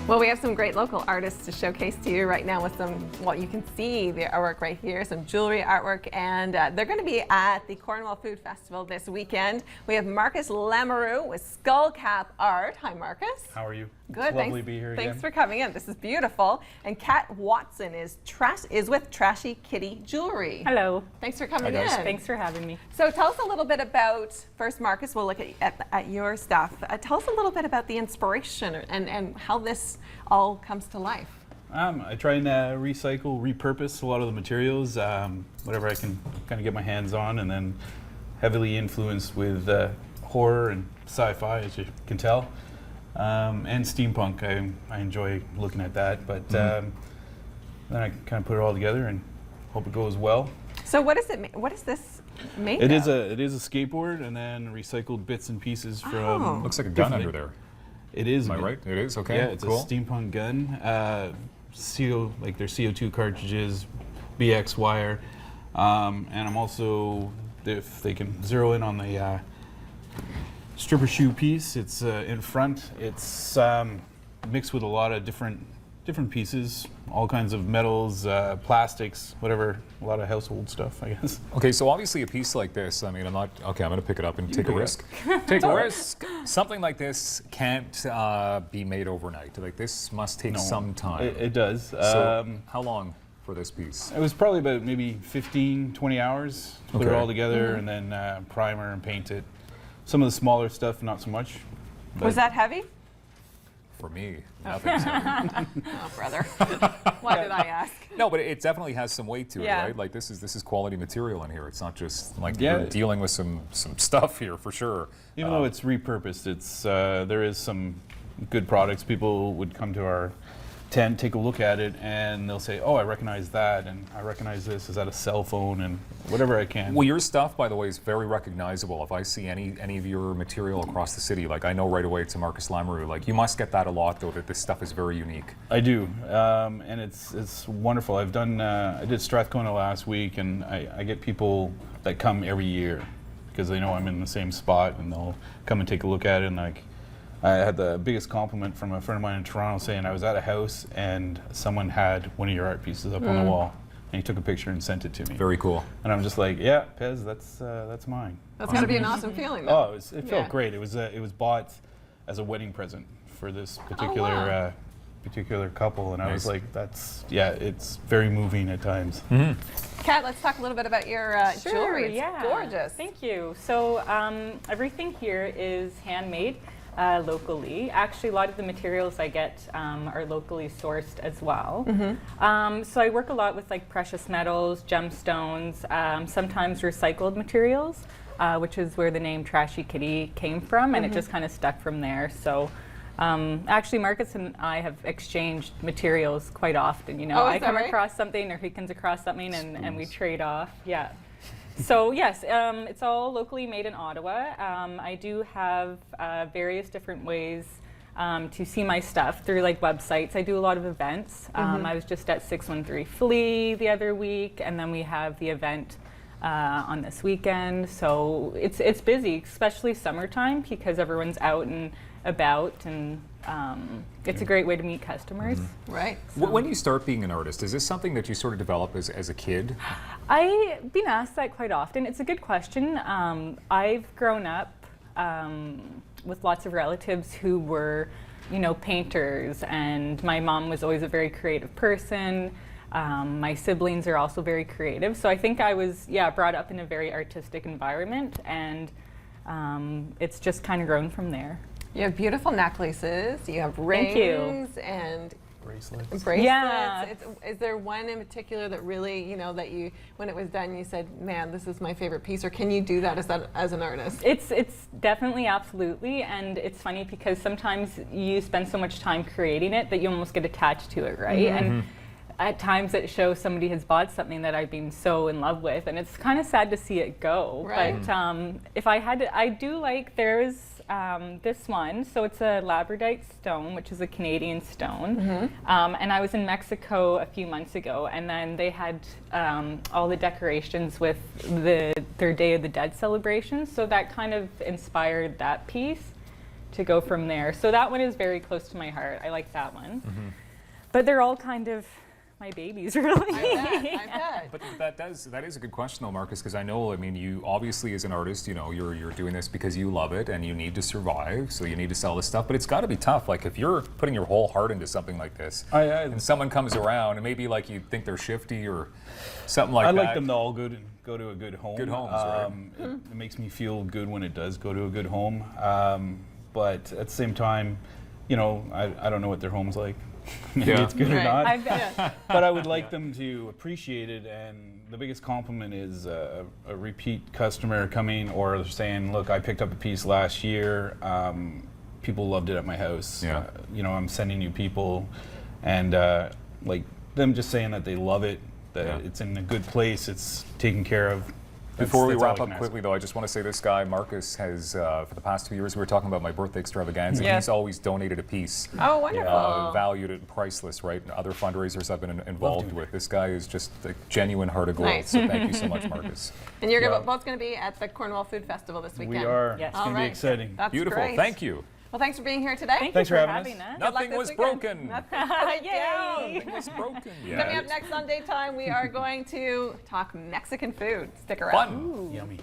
Well, we have some great local artists to showcase to you right now with some, well, you can see the artwork right here, some jewelry artwork, and they're going to be at the Cornwall Food Festival this weekend. We have Marcus Lamoureux with Skullcap Art. Hi, Marcus. How are you? Good. It's lovely to be here again. Thanks for coming in. This is beautiful. And Kat Watson is with Trashy Kitty Jewelry. Hello. Thanks for coming Hi, guys. in. Thanks for having me. So tell us a little bit about, first Marcus, we'll look at your stuff. Tell us a little bit about the inspiration and how this all comes to life. I try and recycle, repurpose a lot of the materials, whatever I can kind of get my hands on, and then heavily influenced with horror and sci-fi, as you can tell, and steampunk. I enjoy looking at that, but then I kind of put it all together and hope it goes well. So what is it? What is this made It of? is a skateboard, and then recycled bits and pieces from. Looks like a gun under there. It is. Am I right? It is? Okay. Yeah, it's cool. a steampunk gun. Like their CO2 cartridges, BX wire, and I'm also, if they can zero in on the stripper shoe piece, it's in front. It's mixed with a lot of different pieces, all kinds of metals, plastics, whatever, a lot of household stuff, I guess. Okay, so obviously a piece like this, I mean, I'm going to pick it up and take a risk. Take a risk. Something like this can't be made overnight. Like, this must take some time. It does. So how long for this piece? It was probably about maybe 15, 20 hours to put it Okay. all together, and then primer and paint it. Some of the smaller stuff, not so much. Was that heavy? For me, nothing. Oh, brother. Why did I ask? No, but it definitely has some weight to it, Yeah. right? Like, this is quality material in here. It's not just like Yeah. you're dealing with some stuff here for sure. Even though it's repurposed, it's there is some good products. People would come to our tent, take a look at it, and they'll say, "Oh, I recognize that, and I recognize this. Is that a cell phone?" And whatever I can. Well, your stuff, by the way, is very recognizable. If I see any of your material across the city, like, I know right away it's a Marcus Lamoureux. Like, you must get that a lot, though, that this stuff is very unique. I do, and it's wonderful. I did Strathcona last week, and I get people that come every year because they know I'm in the same spot, and they'll come and take a look at it. And like, I had the biggest compliment from a friend of mine in Toronto saying I was at a house and someone had one of your art pieces up on the wall, and he took a picture and sent it to me. Very cool. And I'm just like, yeah, Pez, that's mine. That's got to be an awesome feeling, though. Oh, it felt great. It was bought as a wedding present for this particular particular couple, and I was like, it's very moving at times. Kat, let's talk a little bit about your jewelry. It's gorgeous. Thank you. So everything here is handmade locally. Actually, a lot of the materials I get are locally sourced as well. So I work a lot with like precious metals, gemstones, sometimes recycled materials, which is where the name Trashy Kitty came from, and it just kind of stuck from there. So actually, Marcus and I have exchanged materials quite often. You know, Oh, is I that come right? across something, or he comes across something, and we trade off. Yeah. So yes, it's all locally made in Ottawa. I do have various different ways to see my stuff through like websites. I do a lot of events. I was just at 613 Flea the other week, and then we have the event on this weekend. So it's busy, especially summertime, because everyone's out and about, and it's a great way to meet customers. Right. When you start being an artist, is this something that you sort of develop as a kid? I've been asked that quite often. It's a good question. I've grown up with lots of relatives who were, you know, painters, and my mom was always a very creative person. My siblings are also very creative, so I think I was, brought up in a very artistic environment, and it's just kind of grown from there. You have beautiful necklaces. You have rings and Bracelets. Yeah. Is there one in particular that really, you know, that you, when it was done, you said, "Man, this is my favorite piece," or can you do that as an artist? It's definitely, absolutely, and it's funny because sometimes you spend so much time creating it that you almost get attached to it, right? And at times it shows somebody has bought something that I've been so in love with, and it's kind of sad to see it go. Right. But if I had to, I do like, there's this one, so it's a labradorite stone, which is a Canadian stone, and I was in Mexico a few months ago, and then they had all the decorations with their Day of the Dead celebrations, so that kind of inspired that piece go from there. So that one is very close to my heart. I like that one. But they're all kind of my babies, really. I bet. But that is a good question though, Marcus, because I know, I mean, you obviously as an artist, you know, you're doing this because you love it and you need to survive, so you need to sell this stuff. But it's got to be tough. Like if you're putting your whole heart into something like this, and someone comes around and maybe like you think they're shifty or something like that. I like them to all go to a good home. Good homes, right? It makes me feel good when it does go to a good home. But at the same time, you know, I don't know what their home's like. Maybe it's good or not. I bet. But I would like them to appreciate it, and the biggest compliment is a repeat customer coming or saying, look, I picked up a piece last year, people loved it at my house. Yeah. You know, I'm sending you people, and like them just saying that they love it, that it's in a good place, it's taken care of. Before we That's all wrap I up can ask. quickly, though, I just want to say this guy, Marcus, has, for the past 2 years, we were talking about my birthday extravaganza, Yeah. he's always donated a piece. Oh, wonderful. Valued it priceless, right? Other fundraisers I've been involved with. This guy is just a genuine heart of gold, Nice. so thank you so much, Marcus. And you're both going to be at the Cornwall Food Festival this weekend. We are. Yes. It's going to All be right. exciting. That's Beautiful, great. thank you. Well, thanks for being here today. Thank Thanks you for for having having us. us. Nothing this was weekend. broken. Nothing. Yay. Nothing was broken. Coming up next on Daytime, we are going to talk Mexican food. Stick around. Fun. Yummy.